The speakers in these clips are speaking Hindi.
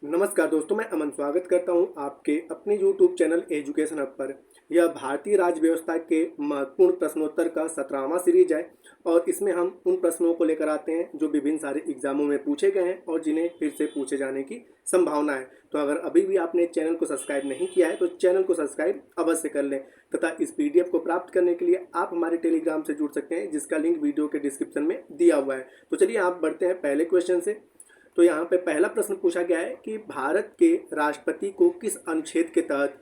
नमस्कार दोस्तों, मैं अमन स्वागत करता हूं आपके अपने YouTube चैनल एजुकेशन हब पर। यह भारतीय राज्य व्यवस्था के महत्वपूर्ण प्रश्नोत्तर का 17वां सीरीज है और इसमें हम उन प्रश्नों को लेकर आते हैं जो विभिन्न सारे एग्जामों में पूछे गए हैं और जिन्हें फिर से पूछे जाने की संभावना है। तो अगर अभी भी आपने चैनल को सब्सक्राइब नहीं किया है तो चैनल को सब्सक्राइब अवश्य कर लें तथा इस PDF को प्राप्त करने के लिए आप हमारे टेलीग्राम से जुड़ सकते हैं, जिसका लिंक वीडियो के डिस्क्रिप्शन में दिया हुआ है। तो चलिए आप बढ़ते हैं पहले क्वेश्चन से। तो यहाँ पे पहला प्रश्न पूछा गया है कि भारत के राष्ट्रपति को किस अनुच्छेद के तहत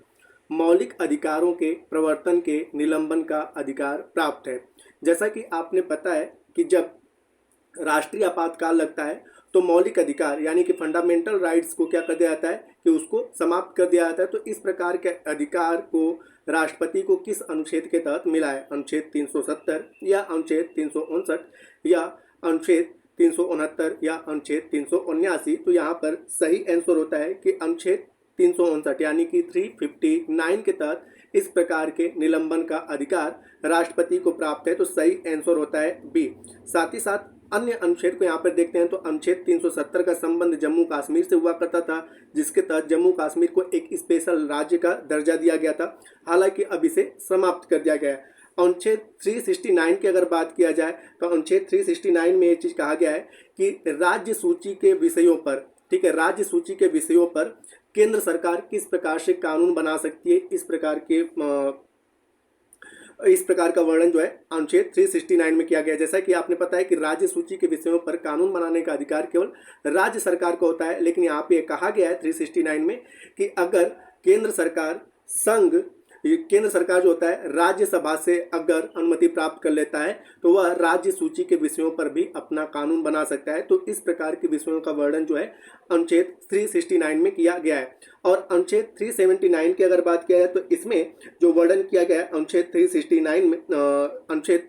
मौलिक अधिकारों के प्रवर्तन के निलंबन का अधिकार प्राप्त है। जैसा कि आपने पता है कि जब राष्ट्रीय आपातकाल लगता है तो मौलिक अधिकार यानी कि फंडामेंटल राइट्स को क्या कर दिया जाता है कि उसको समाप्त कर दिया जाता है। तो इस प्रकार के अधिकार को राष्ट्रपति को किस अनुच्छेद के तहत मिला है? अनुच्छेद 370 या अनुच्छेद 359 या अनुच्छेद 369 या अनुच्छेद 379। तो यहाँ पर सही आंसर होता है कि अनुच्छेद 359 यानी कि 359 के तहत इस प्रकार के निलंबन का अधिकार राष्ट्रपति को प्राप्त है। तो सही आंसर होता है बी। साथ ही साथ अन्य अनुच्छेद को यहाँ पर देखते हैं तो अनुच्छेद 370 का संबंध जम्मू कश्मीर से हुआ करता था, जिसके तहत जम्मू कश्मीर को एक स्पेशल राज्य का दर्जा दिया गया था। हालांकि अब इसे समाप्त कर दिया गया है। अनुच्छेद 369 की अगर बात किया जाए तो अनुच्छेद 369 में ये चीज़ कहा गया है कि राज्य सूची के विषयों पर, ठीक है, राज्य सूची के विषयों पर केंद्र सरकार किस प्रकार से कानून बना सकती है, इस प्रकार का वर्णन जो है अनुच्छेद 369 में किया गया है। जैसा कि आपने पता है कि राज्य सूची के विषयों पर कानून बनाने का अधिकार केवल राज्य सरकार को होता है, लेकिन यहाँ पे कहा गया है 369 में कि अगर केंद्र सरकार जो होता है राज्यसभा से अगर अनुमति प्राप्त कर लेता है तो वह राज्य सूची के विषयों पर भी अपना कानून बना सकता है। तो इस प्रकार के विषयों का वर्णन जो है अनुच्छेद 369 में किया गया है। और अनुच्छेद 379 की अगर बात किया जाए तो इसमें जो वर्णन किया गया है अनुच्छेद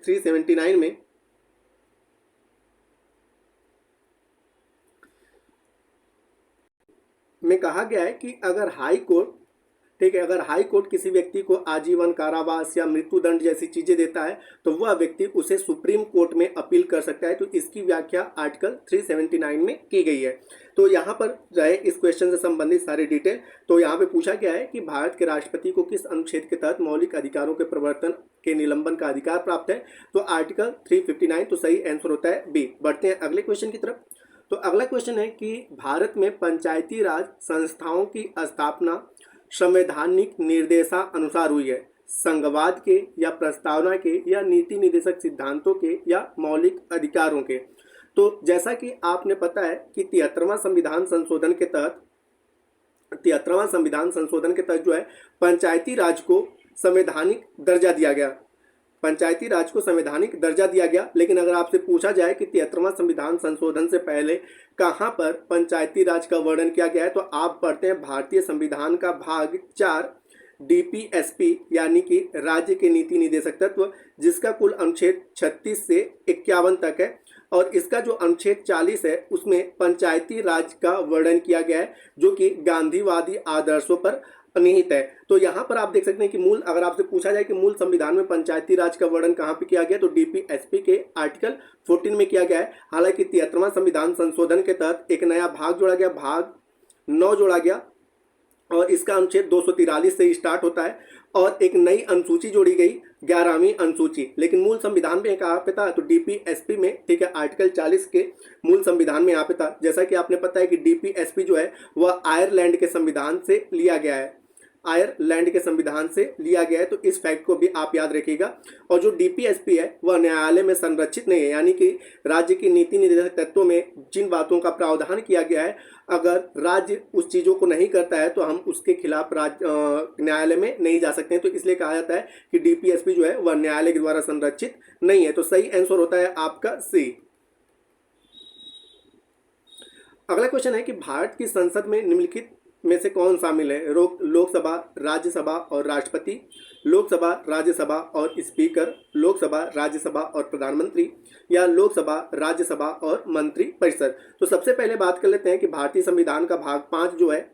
379 में कहा गया है कि अगर हाई कोर्ट, ठीक है, अगर हाई कोर्ट किसी व्यक्ति को आजीवन कारावास या मृत्युदंड जैसी चीजें देता है तो वह व्यक्ति उसे सुप्रीम कोर्ट में अपील कर सकता है। तो इसकी व्याख्या आर्टिकल 379 में की गई है। तो यहाँ पर रहे इस क्वेश्चन से संबंधित सारी डिटेल। तो यहाँ पे पूछा गया है कि भारत के राष्ट्रपति को किस अनुच्छेद के तहत मौलिक अधिकारों के प्रवर्तन के निलंबन का अधिकार प्राप्त है? तो आर्टिकल 359। तो सही आंसर होता है बी। बढ़ते हैं अगले क्वेश्चन की तरफ। तो अगला क्वेश्चन है कि भारत में पंचायती राज संस्थाओं की स्थापना संवैधानिक निर्देशानुसार हुई है, संघवाद के या प्रस्तावना के या नीति निर्देशक सिद्धांतों के या मौलिक अधिकारों के? तो जैसा कि आपने पता है कि 73वां संविधान संशोधन के तहत जो है पंचायती राज को संवैधानिक दर्जा दिया गया, लेकिन अगर आपसे पूछा जाए कि 73वां संविधान संशोधन से पहले कहां पर पंचायती राज का वर्णन किया गया है तो आप पढ़ते हैं भारतीय संविधान का भाग 4 DPSP यानी कि राज्य के नीति निदेशक तत्व, जिसका कुल अनुच्छेद 36 से 51 तक है। और इसका जो अनुच्छेद 40 है उसमें पंचायती राज का वर्णन किया गया है जो कि गांधीवादी आदर्शों पर निहित है। तो यहाँ पर आप देख सकते हैं कि अगर आपसे पूछा जाए कि मूल संविधान में पंचायती राज का वर्णन कहाँ पे किया गया तो DPSP के आर्टिकल 14 में किया गया है। हालांकि 73वां संविधान संशोधन के तहत एक नया भाग जोड़ा गया, भाग 9 जोड़ा गया और इसका अनुच्छेद 243 से स्टार्ट होता है और एक नई अनुसूची जोड़ी गई, 11वीं अनुसूची। लेकिन मूल संविधान में कहाँ पे था तो DPSP में, ठीक है, आर्टिकल 40 के मूल संविधान में यहाँ पे था। जैसा कि आपने पता है कि DPSP जो है वह आयरलैंड के संविधान से लिया गया है, तो इस फैक्ट को भी आप याद रखिएगा। और जो DPSP है वह न्यायालय में संरक्षित नहीं है, यानी कि राज्य की नीति निर्देशक तत्वों में जिन बातों का प्रावधान किया गया है अगर राज्य उस चीज़ों को नहीं करता है तो हम उसके खिलाफ न्यायालय में नहीं जा सकते हैं। तो इसलिए कहा जाता है कि DPSP जो है वह न्यायालय के द्वारा संरक्षित नहीं है। तो सही आंसर होता है आपका सी। अगला क्वेश्चन है कि भारत की संसद में निम्नलिखित में से कौन शामिल है? लोकसभा, राज्यसभा और राष्ट्रपति, लोकसभा, राज्यसभा और स्पीकर, लोकसभा, राज्यसभा और प्रधानमंत्री या लोकसभा, राज्यसभा और मंत्री परिषद? तो सबसे पहले बात कर लेते हैं कि भारतीय संविधान का भाग 5 जो है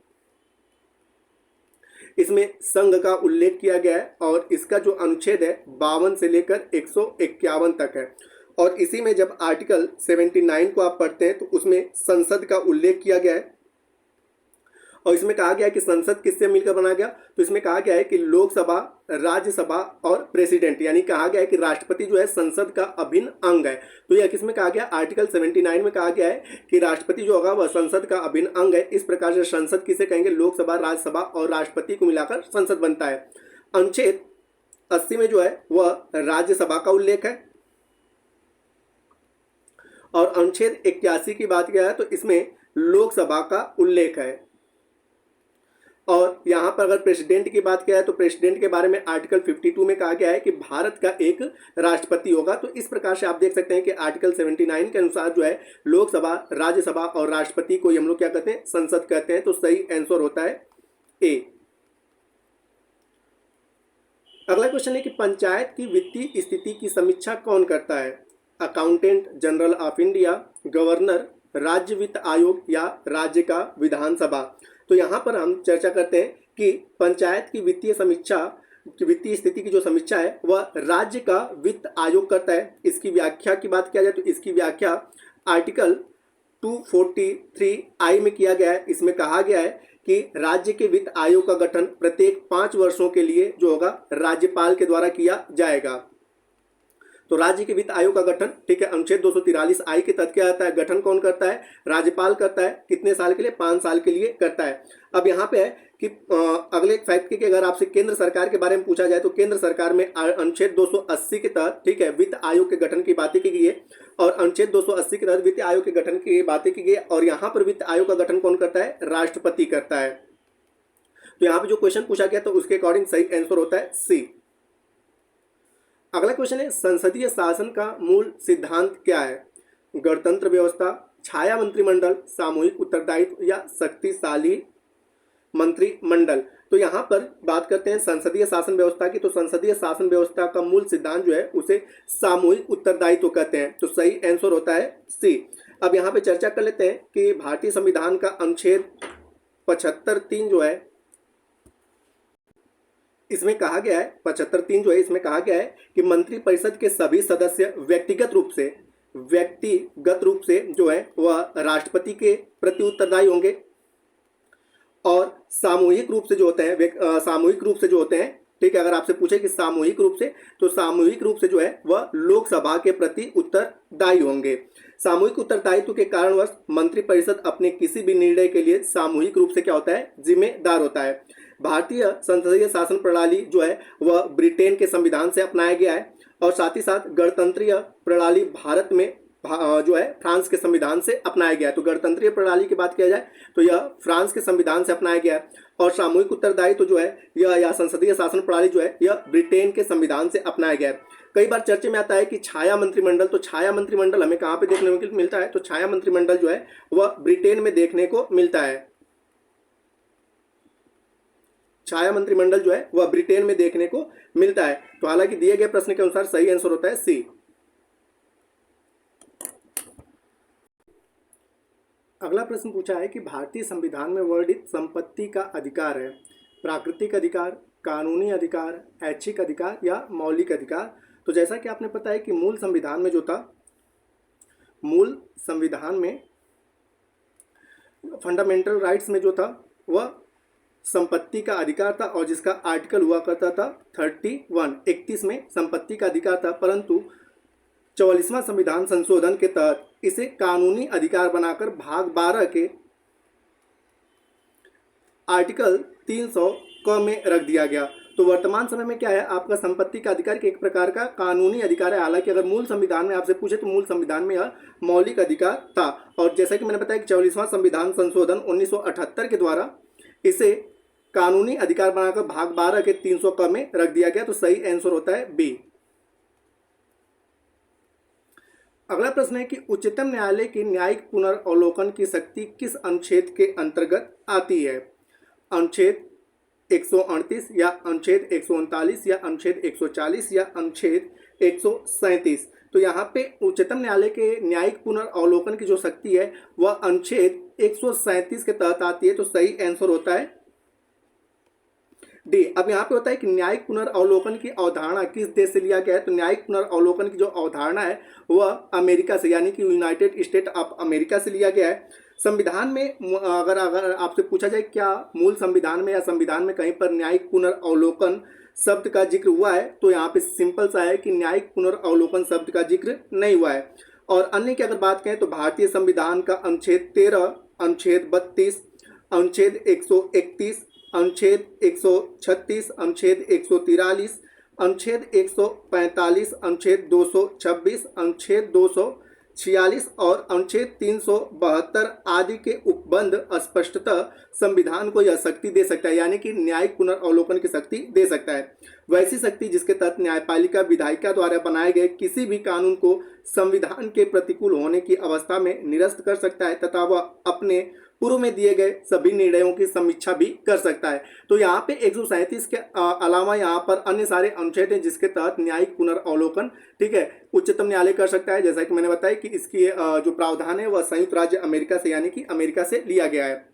इसमें संघ का उल्लेख किया गया है और इसका जो अनुच्छेद है 52 से लेकर 151 तक है। और इसी में जब आर्टिकल 79 को आप पढ़ते हैं तो उसमें संसद का उल्लेख किया गया है और इसमें कहा गया है कि संसद किससे मिलकर बना गया, तो इसमें कहा गया है कि लोकसभा, राज्यसभा और प्रेसिडेंट, यानी कहा गया है कि राष्ट्रपति जो है संसद का अभिन्न अंग है। तो यह किसमें कहा गया, आर्टिकल 79 में कहा गया है कि राष्ट्रपति जो होगा वह संसद का अभिन्न अंग है। इस प्रकार से संसद किसे कहेंगे, लोकसभा, राज्यसभा और राष्ट्रपति को मिलाकर संसद बनता है। अनुच्छेद 80 में जो है वह राज्यसभा का उल्लेख है, और अनुच्छेद 81 की बात किया है तो इसमें लोकसभा का उल्लेख है। और यहाँ पर अगर प्रेसिडेंट की बात किया है तो प्रेसिडेंट के बारे में आर्टिकल 52 में कहा गया है कि भारत का एक राष्ट्रपति होगा। तो इस प्रकार से आप देख सकते हैं कि आर्टिकल 79 के अनुसार जो है लोकसभा, राज्यसभा और राष्ट्रपति को हम लोग क्या कहते हैं, संसद कहते हैं। तो सही आंसर होता है ए। अगला क्वेश्चन है कि पंचायत की वित्तीय स्थिति की समीक्षा कौन करता है, accountant general of India, governor, राज्य वित्त आयोग या राज्य का विधानसभा। तो यहाँ पर हम चर्चा करते हैं कि पंचायत की वित्तीय समीक्षा, वित्तीय स्थिति की जो समीक्षा है वह राज्य का वित्त आयोग करता है। इसकी व्याख्या की बात किया जाए तो इसकी व्याख्या आर्टिकल 243I में किया गया है। इसमें कहा गया है कि राज्य के वित्त आयोग का गठन प्रत्येक 5 वर्षों के लिए जो होगा राज्यपाल के द्वारा किया जाएगा। तो राज्य के वित्त आयोग का गठन, ठीक है, अनुच्छेद 243I के तहत क्या आता है, गठन कौन करता है, राज्यपाल करता है। कितने साल के लिए, 5 साल के लिए करता है। अब यहाँ पे है कि अगले एक फैक्ट की अगर आपसे केंद्र सरकार के बारे में पूछा जाए तो केंद्र सरकार में अनुच्छेद 280 के तहत, ठीक है, वित्त आयोग के गठन की बातें की गई है, और अनुच्छेद 280 के तहत वित्त आयोग के गठन की बातें की गई है। और यहाँ पर वित्त आयोग का गठन कौन करता है, राष्ट्रपति करता है। तो यहाँ पे जो क्वेश्चन पूछा गया तो उसके अकॉर्डिंग सही आंसर होता है सी। अगला क्वेश्चन है संसदीय शासन का मूल सिद्धांत क्या है, गणतंत्र व्यवस्था, छाया मंत्रिमंडल, सामूहिक उत्तरदायित्व या शक्तिशाली मंत्रिमंडल। तो यहाँ पर बात करते हैं संसदीय शासन व्यवस्था की। तो संसदीय शासन व्यवस्था का मूल सिद्धांत जो है उसे सामूहिक उत्तरदायित्व कहते हैं। तो सही आंसर होता है सी। अब यहाँ पे चर्चा कर लेते हैं कि भारतीय संविधान का अनुच्छेद 75(3 जो है इसमें कहा गया है, 75(3 जो है इसमें कहा गया है कि मंत्रिपरिषद के सभी सदस्य व्यक्तिगत रूप से जो है वह राष्ट्रपति के प्रति उत्तरदायी होंगे, और सामूहिक रूप से जो होते हैं, ठीक है, अगर आपसे पूछे कि सामूहिक रूप से, तो सामूहिक रूप से जो है वह लोकसभा के प्रति उत्तरदायी होंगे। सामूहिक उत्तरदायित्व के कारणवश मंत्रिपरिषद अपने किसी भी निर्णय के लिए सामूहिक रूप से क्या होता है, जिम्मेदार होता है। भारतीय संसदीय शासन प्रणाली जो है वह ब्रिटेन के संविधान से अपनाया गया है, और साथ ही साथ गणतंत्रीय प्रणाली भारत में जो है फ्रांस के संविधान से अपनाया गया है। तो गणतंत्रीय प्रणाली की बात किया जाए तो यह फ्रांस के संविधान से अपनाया गया है, और सामूहिक उत्तरदायित्व जो है यह या संसदीय शासन प्रणाली जो है यह ब्रिटेन के संविधान से अपनाया गया है। कई बार चर्चे में आता है कि छाया मंत्रिमंडल, तो छाया मंत्रिमंडल हमें कहाँ पे देखने को मिलता है, तो छाया मंत्रिमंडल जो है वह ब्रिटेन में देखने को मिलता है। छाया मंत्रिमंडल जो है वह ब्रिटेन में देखने को मिलता है। तो हालांकि दिए गए प्रश्न के अनुसार सही आंसर होता है सी। अगला प्रश्न पूछा है कि भारतीय संविधान में वर्णित संपत्ति का अधिकार है, प्राकृतिक अधिकार, कानूनी अधिकार, ऐच्छिक अधिकार या मौलिक अधिकार। तो जैसा कि आपने पता है कि मूल संविधान में फंडामेंटल राइट्स में जो था वह संपत्ति का अधिकार था, और जिसका आर्टिकल हुआ करता था 31 में संपत्ति का अधिकार था, परंतु 44वां संविधान संशोधन के तहत इसे कानूनी अधिकार बनाकर भाग 12 के आर्टिकल 300 क में रख दिया गया। तो वर्तमान समय में क्या है, आपका संपत्ति का अधिकार एक प्रकार का कानूनी अधिकार है। हालांकि अगर मूल संविधान में आपसे पूछे तो मूल संविधान में यह मौलिक अधिकार था, और जैसा कि मैंने बताया कि 44वां संविधान संशोधन 1978 के द्वारा इसे कानूनी अधिकार बनाकर भाग 12 के 300 क में रख दिया गया। तो सही आंसर होता है बी। अगला प्रश्न है कि उच्चतम न्यायालय की न्यायिक पुनर्वलोकन की शक्ति किस अनुच्छेद के अंतर्गत आती है, अनुच्छेद 138 या अनुच्छेद 139 या अनुच्छेद 140 या अनुच्छेद 137। तो यहाँ पे उच्चतम न्यायालय के न्यायिक पुनर्वलोकन की जो शक्ति है वह अनुच्छेद 137 के तहत आती है। तो सही आंसर होता है डी। अब यहाँ पे होता है कि न्यायिक पुनर्वलोकन की अवधारणा किस देश से लिया गया है, तो न्यायिक पुनर्वलोकन की जो अवधारणा है वह अमेरिका से, यानी कि यूनाइटेड स्टेट ऑफ अमेरिका से लिया गया है। संविधान में अगर अगर आपसे पूछा जाए क्या मूल संविधान में या संविधान में कहीं पर न्यायिक पुनर्वलोकन शब्द का जिक्र हुआ है, तो यहाँ पे सिंपल सा है कि न्यायिक पुनर्वलोकन शब्द का जिक्र नहीं हुआ है। और अन्य की अगर बात करें तो भारतीय संविधान का अनुच्छेद 13, अनुच्छेद 32, अनुच्छेद 131, अनुच्छेद 136, अनुच्छेद 143, अनुच्छेद 145, अनुच्छेद 226, अनुच्छेद 246 और अनुच्छेद 372 आदि के उपबंध स्पष्टतः संविधान को यह शक्ति दे सकता है, यानी कि न्यायिक पुनर्वलोकन की शक्ति दे सकता है। वैसी शक्ति जिसके तहत न्यायपालिका विधायिका द्वारा बनाए गए किसी भी कानून को संविधान के प्रतिकूल होने की अवस्था में निरस्त कर सकता है तथा वह अपने पूर्व में दिए गए सभी निर्णयों की समीक्षा भी कर सकता है। तो यहाँ पे 137 के अलावा यहाँ पर अन्य सारे अनुच्छेद हैं जिसके तहत न्यायिक पुनर्वलोकन, ठीक है, उच्चतम न्यायालय कर सकता है। जैसा कि मैंने बताया कि इसकी जो प्रावधान है वह संयुक्त राज्य अमेरिका से यानी कि अमेरिका से लिया गया है।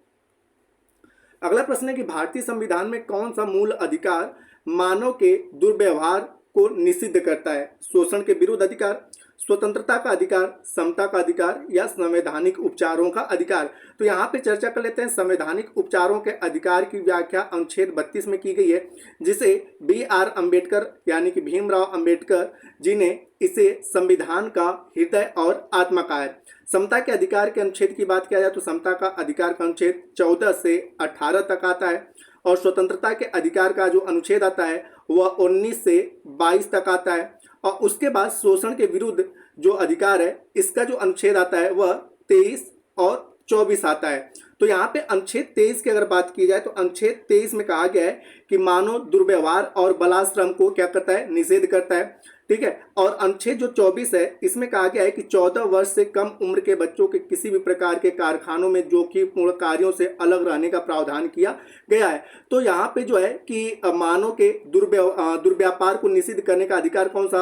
अगला प्रश्न है कि भारतीय संविधान में कौन सा मूल अधिकार मानव के दुर्व्यवहार को निषिद्ध करता है? शोषण के विरुद्ध अधिकार, स्वतंत्रता का अधिकार, समता का अधिकार या संवैधानिक उपचारों का अधिकार? तो यहाँ पे चर्चा कर लेते हैं। संवैधानिक उपचारों के अधिकार की व्याख्या अनुच्छेद 32 में की गई है, जिसे B.R. अम्बेडकर यानी कि भीमराव अम्बेडकर जी ने इसे संविधान का हृदय और आत्मा कहा है। समता के अधिकार के अनुच्छेद की बात किया जाए तो समता का अधिकार का अनुच्छेद 14 से 18 तक आता है और स्वतंत्रता के अधिकार का जो अनुच्छेद आता है वह 19 से 22 तक आता है। और उसके बाद शोषण के विरुद्ध जो अधिकार है इसका जो अनुच्छेद आता है वह 23 और 24 आता है। तो यहाँ पे अनुच्छेद 23 की अगर बात की जाए तो अनुच्छेद 23 में कहा गया है कि मानव दुर्व्यवहार और बलाश्रम को क्या करता है? निषेध करता है, ठीक है। और अनुच्छेद जो 24 है इसमें कहा गया है कि 14 वर्ष से कम उम्र के बच्चों के किसी भी प्रकार के कारखानों में जोखिमपूर्ण कार्यों से अलग रहने का प्रावधान किया गया है। तो यहाँ पे जो है कि मानव के दुर्व्यापार को निषिद्ध करने का अधिकार कौन सा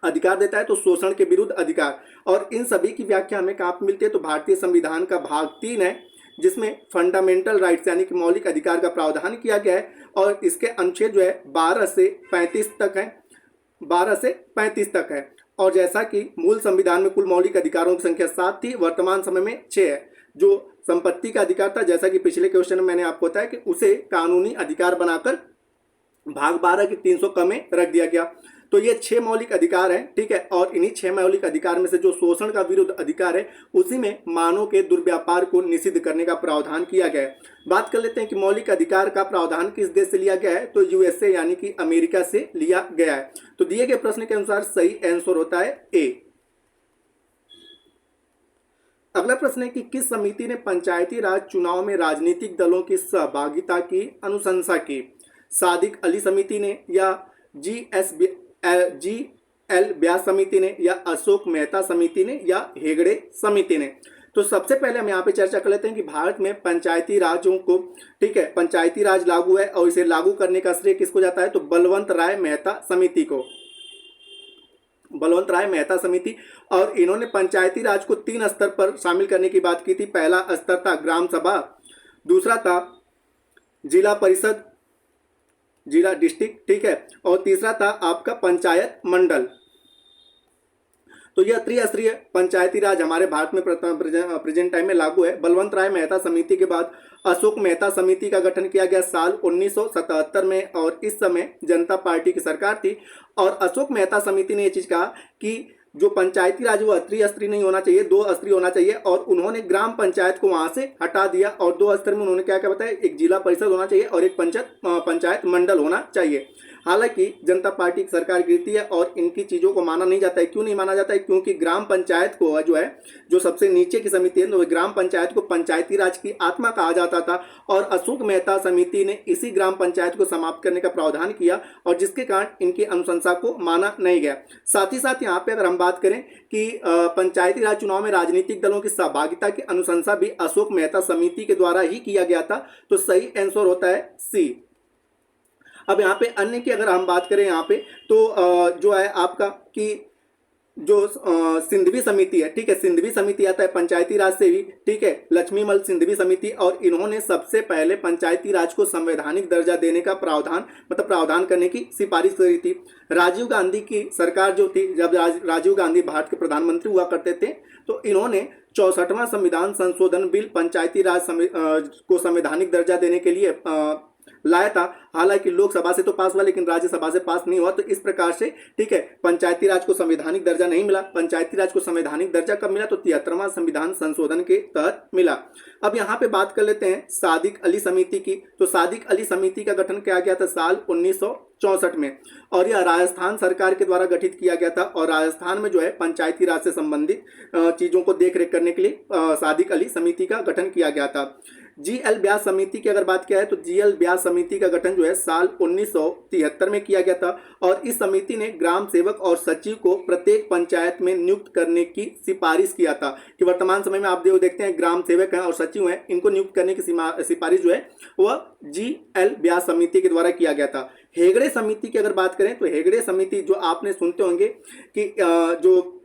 अधिकार देता है? तो शोषण के विरुद्ध अधिकार। और इन सभी की व्याख्या हमें कहाँ पर मिलती है? तो भारतीय संविधान का भाग 3 है जिसमें फंडामेंटल राइट्स यानी कि मौलिक अधिकार का प्रावधान किया गया है और इसके अनुच्छेद जो है 12 से 35 तक है, 12 से 35 तक है। और जैसा कि मूल संविधान में कुल मौलिक अधिकारों की संख्या 7 थी, वर्तमान समय में 6 है। जो संपत्ति का अधिकार था, जैसा कि पिछले क्वेश्चन में मैंने आपको बताया कि उसे कानूनी अधिकार बनाकर भाग 12 की 300 क में रख दिया गया। तो ये 6 मौलिक अधिकार हैं, ठीक है। और इन्हीं 6 मौलिक अधिकार में से जो शोषण का विरुद्ध अधिकार है उसी में मानव के दुर्व्यापार को निषिद्ध करने का प्रावधान किया गया है। बात कर लेते हैं कि मौलिक अधिकार का प्रावधान किस देश से लिया गया है? तो यूएसए यानी कि अमेरिका से लिया गया है। तो दिए गए प्रश्न के अनुसार सही आंसर होता है ए। अगला प्रश्न है कि किस समिति ने पंचायती राज चुनाव में राजनीतिक दलों की सहभागिता की अनुशंसा की? सादिक अली समिति ने या GL व्यास समिति ने या अशोक मेहता समिति ने या हेगड़े समिति ने? तो सबसे पहले हम यहाँ पे चर्चा कर लेते हैं कि भारत में पंचायती राजों को, ठीक है, पंचायती राज लागू है और इसे लागू करने का श्रेय किसको जाता है? तो बलवंत राय मेहता समिति को, बलवंत राय मेहता समिति। और इन्होंने पंचायती राज को 3 स्तर पर शामिल करने की बात की थी। पहला स्तर था ग्राम सभा, दूसरा था जिला परिषद, जिला डिस्ट्रिक्ट, ठीक है, और तीसरा था आपका पंचायत मंडल। तो यह त्रिस्तरीय पंचायती राज हमारे भारत में प्रेजेंट टाइम में लागू है। बलवंत राय मेहता समिति के बाद अशोक मेहता समिति का गठन किया गया साल 1977 में और इस समय जनता पार्टी की सरकार थी। और अशोक मेहता समिति ने यह चीज कहा कि जो पंचायती राज वो त्रिस्तरीय नहीं होना चाहिए, 2 स्तरीय होना चाहिए। और उन्होंने ग्राम पंचायत को वहां से हटा दिया और 2 स्तर में उन्होंने क्या क्या बताया? एक जिला परिषद होना चाहिए और एक पंचायत मंडल होना चाहिए। हालांकि जनता पार्टी की सरकार गिरती है और इनकी चीज़ों को माना नहीं जाता है। क्यों नहीं माना जाता है? क्योंकि ग्राम पंचायत को जो है, जो सबसे नीचे की समिति है, तो ग्राम पंचायत को पंचायती राज की आत्मा कहा जाता था और अशोक मेहता समिति ने इसी ग्राम पंचायत को समाप्त करने का प्रावधान किया और जिसके कारण इनकी अनुशंसा को माना नहीं गया। साथ ही साथ यहाँ पे अगर हम बात करें कि पंचायती राज चुनाव में राजनीतिक दलों की सहभागिता की अनुशंसा भी अशोक मेहता समिति के द्वारा ही किया गया था। तो सही आंसर होता है सी। अब यहाँ पे अन्य की अगर हम बात करें यहाँ पे तो जो है आपका कि जो सिंधवी समिति है, ठीक है, सिंधवी समिति आता है पंचायती राज से ही, ठीक है, लक्ष्मीमल सिंधवी समिति। और इन्होंने सबसे पहले पंचायती राज को संवैधानिक दर्जा देने का प्रावधान करने की सिफारिश करी थी। राजीव गांधी की सरकार जो थी, जब राजीव गांधी भारत के प्रधानमंत्री हुआ करते थे, तो इन्होंने 64वां संविधान संशोधन बिल पंचायती राज को संवैधानिक दर्जा देने के लिए लाया था। हालांकि लोकसभा से तो पास हुआ लेकिन राज्यसभा से पास नहीं हुआ। तो इस प्रकार से ठीक है, पंचायती राज को संवैधानिक दर्जा नहीं मिला। पंचायती राज को संवैधानिक दर्जा कब मिला? तो 73वां संविधान संशोधन के तहत मिला। अब यहाँ पे बात कर लेते हैं सादिक अली समिति की। तो सादिक अली समिति का गठन किया गया था साल 1964 में और यह राजस्थान सरकार के द्वारा गठित किया गया था। और राजस्थान में जो है पंचायती राज से संबंधित चीजों को देखरेख करने के लिए सादिक अली समिति का गठन किया गया था। जी.एल. व्यास समिति की अगर बात किया है तो जी.एल. व्यास समिति का गठन जो है साल 1973 में किया गया था और इस समिति ने ग्राम सेवक और सचिव को प्रत्येक पंचायत में नियुक्त करने की सिफारिश किया था। कि वर्तमान समय में आप देखते हैं ग्राम सेवक हैं और सचिव हैं, इनको नियुक्त करने की सिफारिश जो है वह जी.एल. व्यास समिति के द्वारा किया गया था। हेगड़े समिति की अगर बात करें तो हेगड़े समिति जो आपने सुनते होंगे कि जो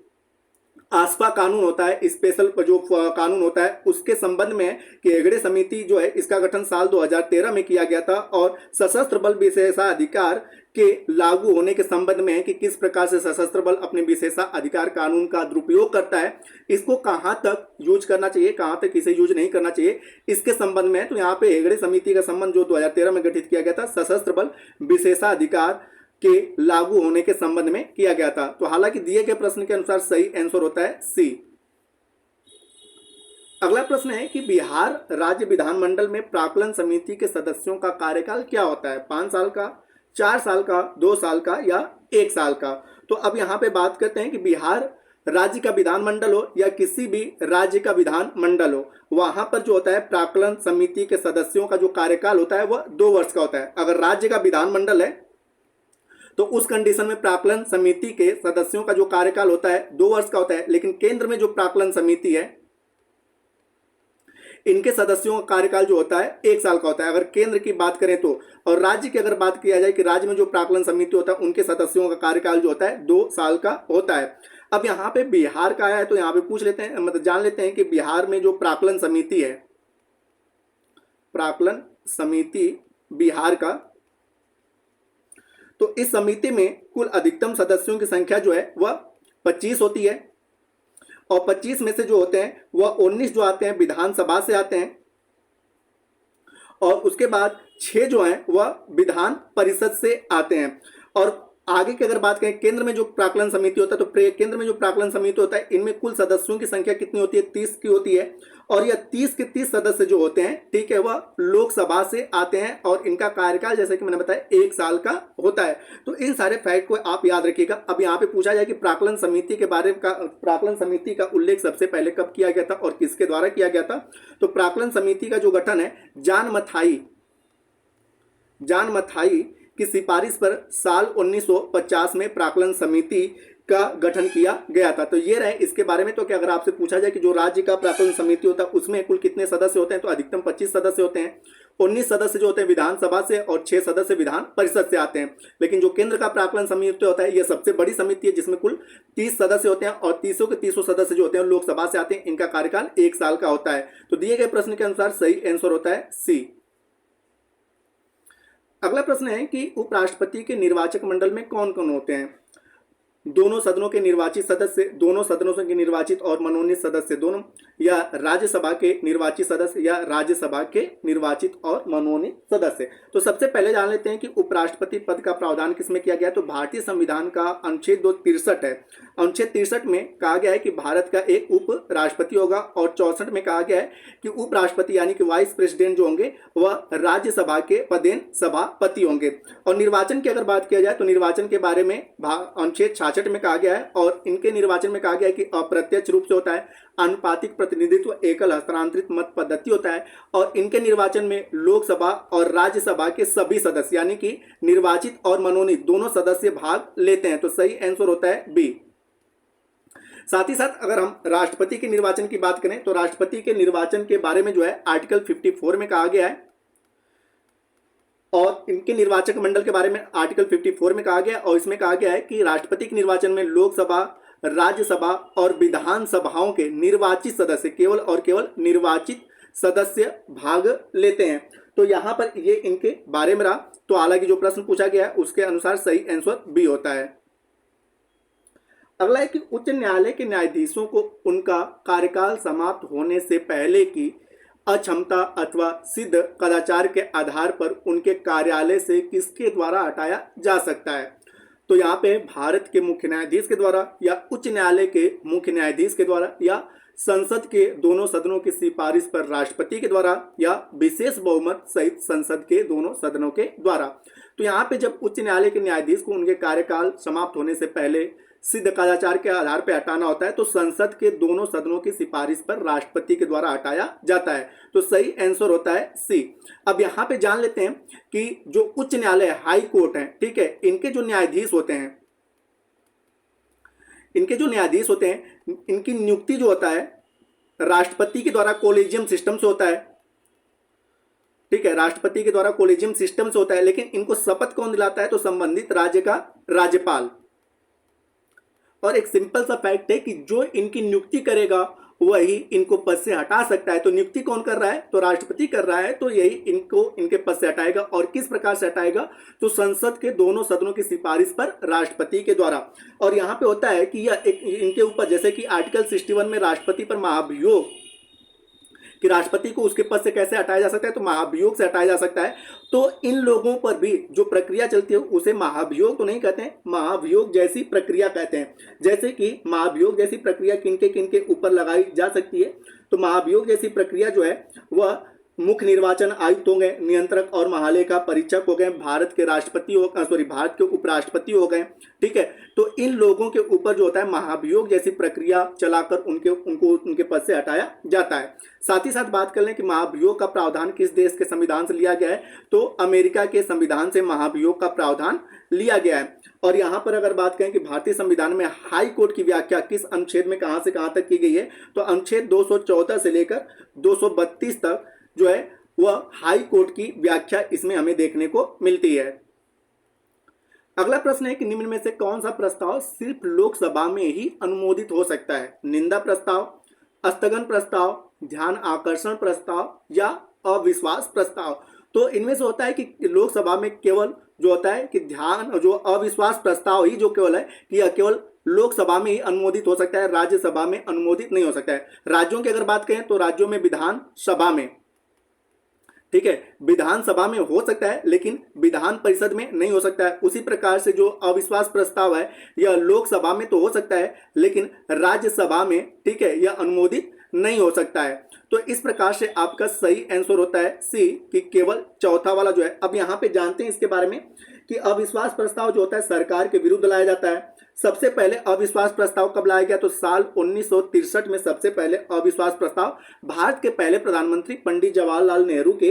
आसपा कानून होता है, स्पेशल जो कानून होता है उसके संबंध में है कि हेगड़े समिति जो है इसका गठन साल 2013 में किया गया था और सशस्त्र बल विशेषाधिकार के लागू होने के संबंध में है कि किस प्रकार से सशस्त्र बल अपने विशेषाधिकार कानून का दुरुपयोग करता है, इसको कहां तक यूज करना चाहिए, कहां तक इसे यूज नहीं करना चाहिए, इसके संबंध में है। तो यहाँ पे हेगड़े समिति का संबंध जो 2013 में गठित किया गया था सशस्त्र बल विशेषाधिकार के लागू होने के संबंध में किया गया था। तो हालांकि दिए गए प्रश्न के अनुसार सही आंसर होता है सी। अगला प्रश्न है कि बिहार राज्य विधानमंडल में प्राक्कलन समिति के सदस्यों का कार्यकाल क्या होता है? 5 साल का, 4 साल का, 2 साल का या 1 साल का? तो अब यहाँ पे बात करते हैं कि बिहार राज्य का विधानमंडल हो या किसी भी राज्य का विधानमंडल हो, वहां पर जो होता है प्राक्कलन समिति के सदस्यों का जो कार्यकाल होता है वह 2 वर्ष का होता है। अगर राज्य का विधानमंडल है तो उस कंडीशन में प्राक्कलन समिति के सदस्यों का जो कार्यकाल होता है 2 वर्ष का होता है। लेकिन केंद्र में जो प्राक्कलन समिति है इनके सदस्यों का कार्यकाल जो होता है 1 साल का होता है अगर केंद्र की बात करें तो। और राज्य की अगर बात किया जाए कि राज्य में जो प्राक्कलन समिति होता है उनके सदस्यों का कार्यकाल जो होता है 2 साल का होता है। अब यहाँ पे बिहार का आया है तो यहाँ पे पूछ लेते हैं, मतलब जान लेते हैं कि बिहार में जो प्राक्कलन समिति है, प्राक्कलन समिति बिहार का, तो इस समिति में कुल अधिकतम सदस्यों की संख्या जो है वह 25 होती है और 25 में से जो होते हैं वह 19 जो आते हैं विधानसभा से आते हैं और उसके बाद 6 जो हैं वह विधान परिषद से आते हैं। और आगे की अगर बात करें केंद्र में जो प्राक्कलन समिति होता है तो केंद्र में जो प्राक्कलन समिति होता है इनमें कुल सदस्यों की संख्या कितनी होती है? 30 की होती है और यह 30 के 30 सदस्य जो होते हैं ठीक है वह लोकसभा से आते हैं और इनका कार्यकाल जैसे कि मैंने बताया 1 साल का होता है। तो इन सारे फैक्ट को आप याद रखिएगा। अब यहाँ पे पूछा जाए कि प्राक्कलन समिति के बारे में प्राक्कलन समिति का उल्लेख सबसे पहले कब किया गया था और किसके द्वारा किया गया था? तो प्राक्कलन समिति का जो गठन है जॉन मथाई की सिफारिश पर साल 1950 में प्राक्कलन समिति का गठन किया गया था। तो ये रहे इसके बारे में। तो क्या अगर आपसे पूछा जाए कि जो राज्य का प्राक्कलन समिति होता है उसमें कुल कितने सदस्य होते हैं? तो अधिकतम 25 सदस्य होते हैं। 19 सदस्य जो होते हैं विधानसभा से और 6 सदस्य विधान परिषद से आते हैं। लेकिन जो केंद्र का प्राक्कलन समिति होता है यह सबसे बड़ी समिति है जिसमें कुल 30 सदस्य होते हैं और 30 के 30 सदस्य जो होते हैं लोकसभा से आते हैं। इनका कार्यकाल 1 साल का होता है। तो दिए गए प्रश्न के अनुसार सही आंसर होता है सी। अगला प्रश्न है कि उपराष्ट्रपति के निर्वाचक मंडल में कौन कौन होते हैं? दोनों सदनों के निर्वाचित सदस्य, दोनों सदनों के निर्वाचित और मनोनीत सदस्य दोनों, या राज्यसभा के निर्वाचित सदस्य या राज्यसभा के निर्वाचित और मनोनीत सदस्य। तो सबसे पहले जान लेते हैं कि उपराष्ट्रपति पद का प्रावधान किसमें किया गया? तो भारतीय संविधान का अनुच्छेद 263 है। अनुच्छेद 63 में कहा गया है कि भारत का एक उप राष्ट्रपति होगा और 64 में कहा गया है कि उपराष्ट्रपति यानी कि वाइस प्रेसिडेंट जो होंगे वह राज्यसभा के पदेन सभापति होंगे। और निर्वाचन की अगर बात किया जाए तो निर्वाचन के बारे में अनुच्छेद 66 में कहा गया है और इनके निर्वाचन में कहा गया है कि अप्रत्यक्ष रूप से होता है, आनुपातिक प्रतिनिधित्व, एकल हस्तांतरित मत पद्धति होता है और इनके निर्वाचन में लोकसभा और राज्यसभा के सभी सदस्य यानी कि निर्वाचित और मनोनीत दोनों सदस्य भाग लेते हैं। तो सही आंसर होता है बी। साथ ही साथ अगर हम राष्ट्रपति के निर्वाचन की बात करें तो राष्ट्रपति के निर्वाचन के बारे में जो है आर्टिकल 54 में कहा गया है और इनके निर्वाचक मंडल के बारे में आर्टिकल 54 में कहा गया और इसमें कहा गया है कि राष्ट्रपति के निर्वाचन में लोकसभा, राज्यसभा और विधानसभाओं के निर्वाचित सदस्य, केवल और केवल निर्वाचित सदस्य भाग लेते हैं। तो यहां पर ये इनके बारे में रहा। तो हालांकि जो प्रश्न पूछा गया है उसके अनुसार सही आंसर बी होता है। अगला है कि उच्च न्यायालय के न्यायाधीशों को उनका कार्यकाल समाप्त होने से पहले की अक्षमता अथवा सिद्ध कदाचार के आधार पर उनके कार्यालय से किसके द्वारा हटाया जा सकता है। तो यहाँ पे भारत के मुख्य न्यायाधीश के द्वारा या उच्च न्यायालय के मुख्य न्यायाधीश के द्वारा या संसद के दोनों सदनों की सिफारिश पर राष्ट्रपति के द्वारा या विशेष बहुमत सहित संसद के दोनों सदनों के द्वारा। तो यहाँ पे जब उच्च न्यायालय के न्यायाधीश को उनके कार्यकाल समाप्त होने से पहले सिद्ध कदाचार के आधार पर हटाना होता है तो संसद के दोनों सदनों की सिफारिश पर राष्ट्रपति के द्वारा हटाया जाता है। तो सही आंसर होता है सी। अब यहाँ पे जान लेते हैं कि जो उच्च न्यायालय हाई कोर्ट है, ठीक है, इनके जो न्यायाधीश होते हैं, इनकी नियुक्ति जो होता है राष्ट्रपति के द्वारा कोलेजियम सिस्टम से होता है, ठीक है, राष्ट्रपति के द्वारा कोलेजियम सिस्टम से होता है। लेकिन इनको शपथ कौन दिलाता है, तो संबंधित राज्य का राज्यपाल। और एक सिंपल सा फैक्ट है कि जो इनकी नियुक्ति करेगा वही इनको पद से हटा सकता है। तो नियुक्ति कौन कर रहा है, तो राष्ट्रपति कर रहा है, तो यही इनको इनके पद से हटाएगा। और किस प्रकार से हटाएगा, तो संसद के दोनों सदनों की सिफारिश पर राष्ट्रपति के द्वारा। और यहाँ पे होता है कि यह एक इनके ऊपर, जैसे कि आर्टिकल 61 में राष्ट्रपति पर महाभियोग कि राष्ट्रपति को उसके पद से कैसे हटाया जा सकता है, तो महाभियोग से हटाया जा सकता है। तो इन लोगों पर भी जो प्रक्रिया चलती है उसे महाभियोग तो नहीं कहते हैं, महाभियोग जैसी प्रक्रिया कहते हैं। जैसे कि महाभियोग जैसी प्रक्रिया किनके किनके ऊपर लगाई जा सकती है, तो महाभियोग जैसी प्रक्रिया जो है वह मुख्य निर्वाचन आयुक्त हो गए, नियंत्रक और महालेखा परीक्षक हो गए, भारत के भारत के उपराष्ट्रपति हो गए, ठीक है। तो इन लोगों के ऊपर जो होता है महाभियोग जैसी प्रक्रिया चलाकर उनके पद से हटाया जाता है। साथ ही साथ बात कर लें कि महाभियोग का प्रावधान किस देश के संविधान से लिया गया है, तो अमेरिका के संविधान से महाभियोग का प्रावधान लिया गया है। और यहाँ पर अगर बात करें कि भारतीय संविधान में हाई कोर्ट की व्याख्या किस अनुच्छेद में कहाँ से कहाँ तक की गई है, तो अनुच्छेद 214 से लेकर 232 तक जो है वह हाई कोर्ट की व्याख्या इसमें हमें देखने को मिलती है। अगला प्रश्न है कि निम्न में से कौन सा प्रस्ताव सिर्फ लोकसभा में ही अनुमोदित हो सकता है, निंदा प्रस्ताव, स्थगन प्रस्ताव, ध्यान आकर्षण प्रस्ताव या अविश्वास प्रस्ताव। तो इनमें से होता है कि लोकसभा में केवल जो होता है कि जो अविश्वास प्रस्ताव ही जो केवल है कि यह केवल लोकसभा में ही अनुमोदित हो सकता है, राज्यसभा में अनुमोदित नहीं हो सकता है। राज्यों की अगर बात करें तो राज्यों में विधानसभा में, ठीक है, विधानसभा में हो सकता है लेकिन विधान परिषद में नहीं हो सकता है। उसी प्रकार से जो अविश्वास प्रस्ताव है यह लोकसभा में तो हो सकता है लेकिन राज्यसभा में, ठीक है, यह अनुमोदित नहीं हो सकता है। तो इस प्रकार से आपका सही आंसर होता है सी कि केवल चौथा वाला जो है। अब यहाँ पे जानते हैं इसके बारे में कि अविश्वास प्रस्ताव जो होता है सरकार के विरुद्ध लाया जाता है। सबसे पहले अविश्वास प्रस्ताव कब लाया गया, तो साल 1963 में सबसे पहले अविश्वास प्रस्ताव भारत के पहले प्रधानमंत्री पंडित जवाहरलाल नेहरू के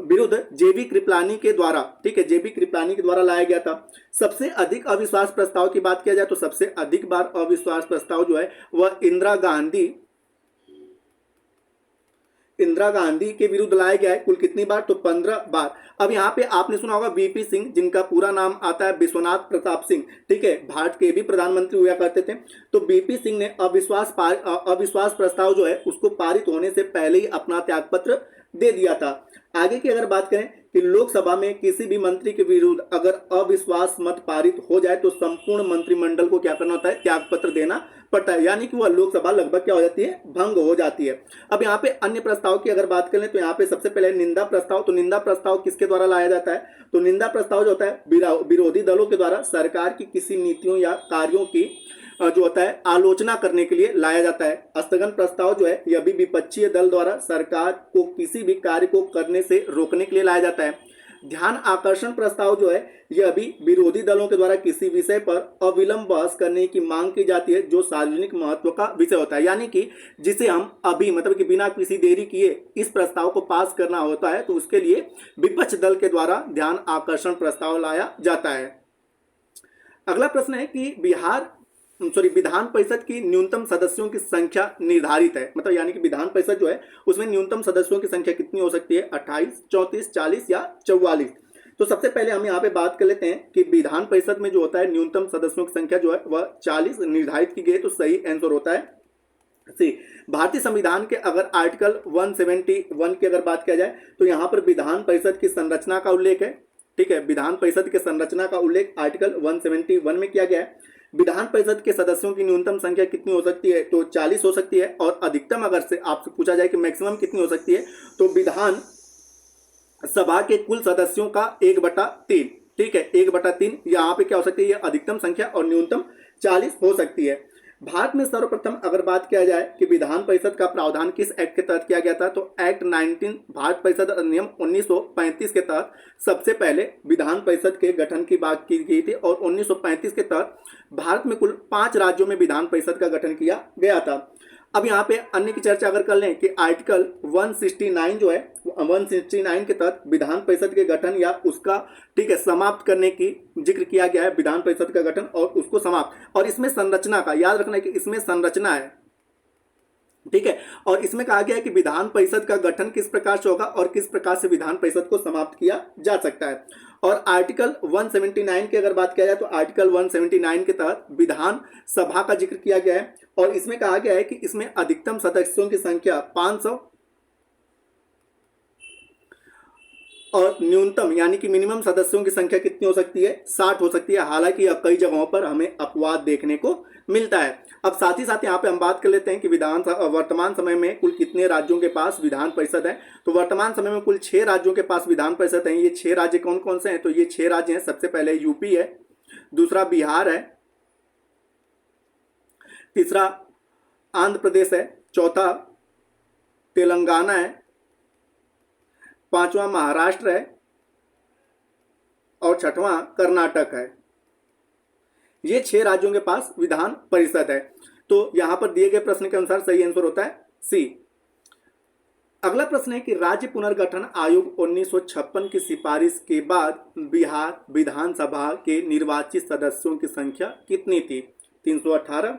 विरुद्ध जेबी कृपलानी के द्वारा, ठीक है, जेबी कृपलानी के द्वारा लाया गया था। सबसे अधिक अविश्वास प्रस्ताव की बात किया जाए तो सबसे अधिक बार अविश्वास प्रस्ताव जो है वह इंदिरा गांधी के विरुद्ध लाया गया है। कुल कितनी बार, तो 15 बार। अब यहाँ पे आपने सुना होगा वीपी सिंह, जिनका पूरा नाम आता है विश्वनाथ प्रताप सिंह, ठीक है, भारत के भी प्रधानमंत्री हुआ करते थे। तो वीपी सिंह ने अविश्वास प्रस्ताव जो है उसको पारित होने से पहले ही अपना त्यागपत्र दे दिया था। आगे की अगर बात करें कि लोकसभा में किसी भी मंत्री के विरुद्ध अगर अविश्वास मत पारित हो जाए तो संपूर्ण मंत्रिमंडल को क्या करना होता है, त्यागपत्र देना पड़ता है, यानी कि वह लोकसभा लगभग क्या हो जाती है, भंग हो जाती है। अब यहाँ पे अन्य प्रस्ताव की अगर बात करें तो यहाँ पे सबसे पहले निंदा प्रस्ताव। तो निंदा प्रस्ताव किसके द्वारा लाया जाता है, तो निंदा प्रस्ताव जो होता है विरोधी दलों के द्वारा सरकार की किसी नीतियों या कार्यों की जो होता है आलोचना करने के लिए लाया जाता है। स्थगन प्रस्ताव जो है यह भी विपक्षी दल द्वारा सरकार को किसी भी कार्य को करने से रोकने के लिए लाया जाता है। ध्यान आकर्षण प्रस्ताव जो है यह भी विरोधी दलों के द्वारा किसी विषय पर अविलंब बहस करने की मांग की जाती है जो सार्वजनिक महत्व का विषय होता है, यानी कि जिसे हम अभी मतलब कि बिना किसी देरी किए इस प्रस्ताव को पास करना होता है तो उसके लिए विपक्ष दल के द्वारा ध्यान आकर्षण प्रस्ताव लाया जाता है। अगला प्रश्न है कि विधान परिषद की न्यूनतम सदस्यों की संख्या निर्धारित है, मतलब यानी कि विधान परिषद जो है उसमें न्यूनतम सदस्यों की संख्या कितनी हो सकती है, 28, 34, 40 या 44। तो सबसे पहले हम यहाँ पे बात कर लेते हैं कि विधान परिषद में जो होता है न्यूनतम सदस्यों की संख्या जो है वह 40 निर्धारित की गई, तो सही आंसर होता है सी। भारतीय संविधान के अगर आर्टिकल 171 की अगर बात किया जाए तो यहाँ पर विधान परिषद की संरचना का उल्लेख है, ठीक है, विधान परिषद के संरचना का उल्लेख आर्टिकल 171 में किया गया है। विधान परिषद के सदस्यों की न्यूनतम संख्या कितनी हो सकती है, तो 40 हो सकती है। और अधिकतम अगर से आपसे पूछा जाए कि मैक्सिमम कितनी हो सकती है, तो विधान सभा के कुल सदस्यों का 1/3, ठीक है, 1/3 यहाँ पे क्या हो सकती है, ये अधिकतम संख्या और न्यूनतम 40 हो सकती है। भारत में सर्वप्रथम अगर बात किया जाए कि विधान परिषद का प्रावधान किस एक्ट के तहत किया गया था, तो एक्ट 19 भारत परिषद अधिनियम 1935 के तहत सबसे पहले विधान परिषद के गठन की बात की गई थी। और 1935 के तहत भारत में कुल 5 राज्यों में विधान परिषद का गठन किया गया था। अब यहाँ पे अन्य की चर्चा अगर कर लें कि आर्टिकल 169 जो है, 169 के तहत विधान परिषद के गठन या उसका, ठीक है, समाप्त करने की जिक्र किया गया है, विधान परिषद का गठन और उसको समाप्त। और इसमें संरचना का याद रखना है कि इसमें संरचना है, ठीक है, और इसमें कहा गया है कि विधान परिषद का गठन किस प्रकार से होगा और किस प्रकार से विधान परिषद को समाप्त किया जा सकता है। और आर्टिकल 179 की अगर बात किया जाए तो आर्टिकल 179 के तहत विधान सभा का जिक्र किया गया है। और इसमें कहा गया है कि इसमें अधिकतम सदस्यों की संख्या 500 और न्यूनतम यानी कि मिनिमम सदस्यों की संख्या कितनी हो सकती है, 60 हो सकती है। हालांकि कई जगहों पर हमें अपवाद देखने को मिलता है। अब साथ ही साथ यहाँ पे हम बात कर लेते हैं कि वर्तमान समय में कुल कितने राज्यों के पास विधान परिषद है। तो वर्तमान समय में कुल 6 राज्यों के पास विधान परिषद है। ये 6 राज्य कौन कौन से हैं, तो ये 6 राज्य हैं। सबसे पहले यूपी है, दूसरा बिहार है, तीसरा आंध्र प्रदेश है, चौथा तेलंगाना है, पांचवा महाराष्ट्र है और छठवां कर्नाटक है। ये 6 राज्यों के पास विधान परिषद है। तो यहां पर दिए गए प्रश्न के अनुसार सही आंसर होता है सी। अगला प्रश्न है कि राज्य पुनर्गठन आयोग 1956 की सिफारिश के बाद बिहार विधानसभा के निर्वाचित सदस्यों की संख्या कितनी थी, 318,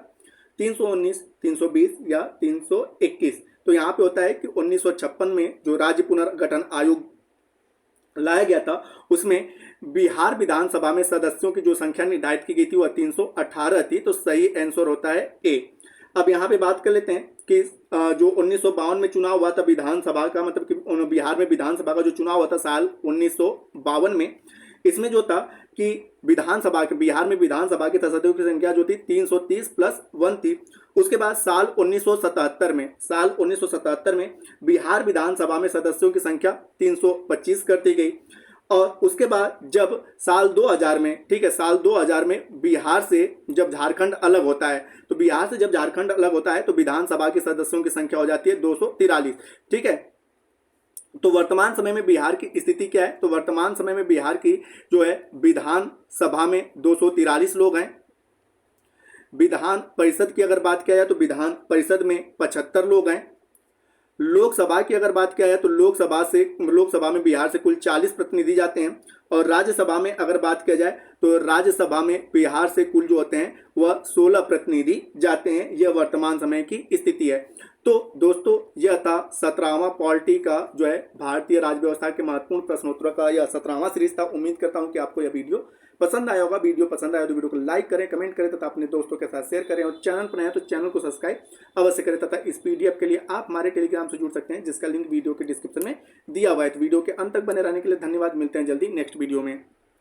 319, 320 या 321। तो यहाँ पे होता है कि 1956 में जो राज्य पुनर्गठन आयोग लाया गया था उसमें बिहार विधानसभा में सदस्यों की जो संख्या निर्धारित की गई थी वह 318 थी। तो सही आंसर होता है ए। अब यहाँ पे बात कर लेते हैं कि जो 1952 में चुनाव हुआ था विधानसभा का, मतलब कि बिहार में विधानसभा का जो चुनाव हुआ था साल 1952 में, इसमें जो था कि विधानसभा के बिहार में विधानसभा के सदस्यों की संख्या जो थी 330 प्लस 1 थी। उसके बाद साल 1977 में बिहार विधानसभा में सदस्यों की संख्या 325 कर दी गई। और उसके बाद जब साल 2000 में, ठीक है, साल 2000 में बिहार से जब झारखंड अलग होता है, तो बिहार से जब झारखंड अलग होता है तो विधानसभा के सदस्यों की संख्या हो जाती है 243, ठीक है। तो वर्तमान समय में बिहार की स्थिति क्या है, तो वर्तमान समय में बिहार की जो है विधान सभा में 243 लोग हैं। विधान परिषद की अगर बात किया जाए तो विधान परिषद में 75 लोग हैं। लोकसभा की अगर बात किया जाए तो लोकसभा में बिहार से कुल 40 प्रतिनिधि जाते हैं। और राज्यसभा में अगर बात किया जाए तो राज्यसभा में बिहार से कुल जो होते हैं वह 16 प्रतिनिधि जाते हैं। यह वर्तमान समय की स्थिति है। तो दोस्तों यह था 17वां पॉलिटी का जो है भारतीय राज्य व्यवस्था के महत्वपूर्ण प्रश्नोत्तर का यह 17वां सीरीज था। उम्मीद करता हूं कि आपको यह वीडियो पसंद आया होगा। वीडियो पसंद आया तो वीडियो को लाइक करें, कमेंट करें तथा अपने दोस्तों के साथ शेयर करें। और चैनल पर नए हैं तो चैनल को सब्सक्राइब अवश्य करें। तथा इस पीडीएफ के लिए आप हमारे टेलीग्राम से जुड़ सकते हैं जिसका लिंक वीडियो के डिस्क्रिप्शन में दिया हुआ है। तो वीडियो के अंत तक बने रहने के लिए धन्यवाद। मिलते हैं जल्दी नेक्स्ट वीडियो में।